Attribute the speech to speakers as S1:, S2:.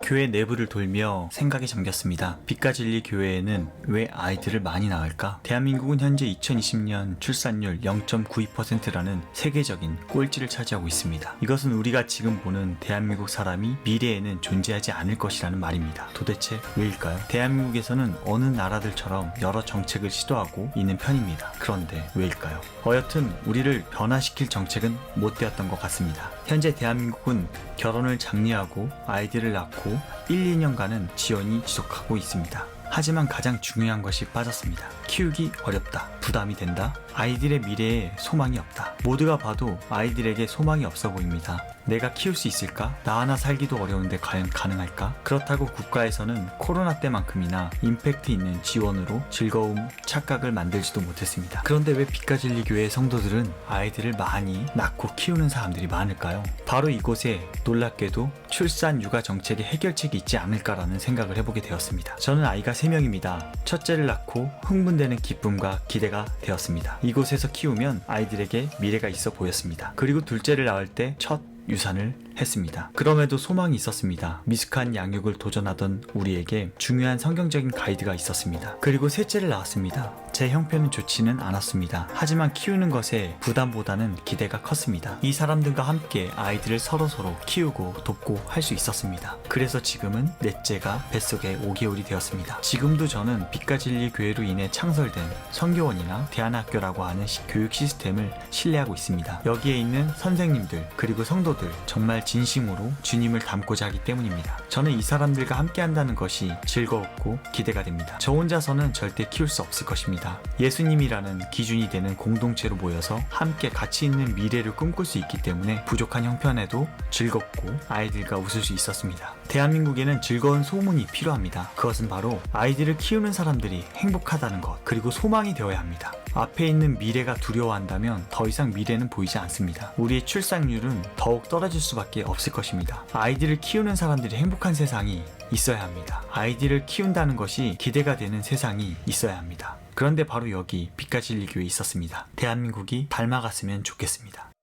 S1: 교회 내부를 돌며 생각에 잠겼습니다. 빛과 진리 교회에는 왜 아이들을 많이 낳을까? 대한민국은 현재 2020년 출산율 0.92%라는 세계적인 꼴찌를 차지하고 있습니다. 이것은 우리가 지금 보는 대한민국 사람이 미래에는 존재하지 않을 것이라는 말입니다. 도대체 왜일까요? 대한민국에서는 어느 나라들처럼 여러 정책을 시도하고 있는 편입니다. 그런데 왜일까요? 여튼 우리를 변화시킬 정책은 못 되었던 것 같습니다. 현재 대한민국은 결혼을 장려하고 아이들을 낳고 1, 2년간은 지원이 지속하고 있습니다. 하지만 가장 중요한 것이 빠졌습니다. 키우기 어렵다. 부담이 된다. 아이들의 미래에 소망이 없다. 모두가 봐도 아이들에게 소망이 없어 보입니다. 내가 키울 수 있을까? 나 하나 살기도 어려운데 과연 가능할까? 그렇다고 국가에서는 코로나 때만큼이나 임팩트 있는 지원으로 즐거움, 착각을 만들지도 못했습니다. 그런데 왜 빛과 진리 교회의 성도들은 아이들을 많이 낳고 키우는 사람들이 많을까요? 바로 이곳에 놀랍게도 출산 육아 정책의 해결책이 있지 않을까라는 생각을 해보게 되었습니다. 저는 아이가 3명입니다. 첫째를 낳고 흥분되는 기쁨과 기대가 되었습니다. 이곳에서 키우면 아이들에게 미래가 있어 보였습니다. 그리고 둘째를 낳을 때 첫 유산을 했습니다. 그럼에도 소망이 있었습니다. 미숙한 양육을 도전하던 우리에게 중요한 성경적인 가이드가 있었습니다. 그리고 셋째를 낳았습니다. 제 형편은 좋지는 않았습니다. 하지만 키우는 것에 부담보다는 기대가 컸습니다. 이 사람들과 함께 아이들을 서로서로 키우고 돕고 할 수 있었습니다. 그래서 지금은 넷째가 뱃속에 5개월이 되었습니다. 지금도 저는 빛과 진리 교회로 인해 창설된 성교원이나 대안학교라고 하는 교육 시스템을 신뢰하고 있습니다. 여기에 있는 선생님들 그리고 성도들 정말 진심으로 주님을 닮고자 하기 때문입니다. 저는 이 사람들과 함께 한다는 것이 즐거웠고 기대가 됩니다. 저 혼자서는 절대 키울 수 없을 것입니다. 예수님이라는 기준이 되는 공동체로 모여서 함께 가치 있는 미래를 꿈꿀 수 있기 때문에 부족한 형편에도 즐겁고 아이들과 웃을 수 있었습니다. 대한민국에는 즐거운 소문이 필요합니다. 그것은 바로 아이들을 키우는 사람들이 행복하다는 것, 그리고 소망이 되어야 합니다. 앞에 있는 미래가 두려워한다면 더 이상 미래는 보이지 않습니다. 우리의 출산율은 더욱 떨어질 수밖에 없을 것입니다. 아이들을 키우는 사람들이 행복한 세상이 있어야 합니다. 아이들을 키운다는 것이 기대가 되는 세상이 있어야 합니다. 그런데 바로 여기 빛과 진리 교회에 있었습니다. 대한민국이 닮아갔으면 좋겠습니다.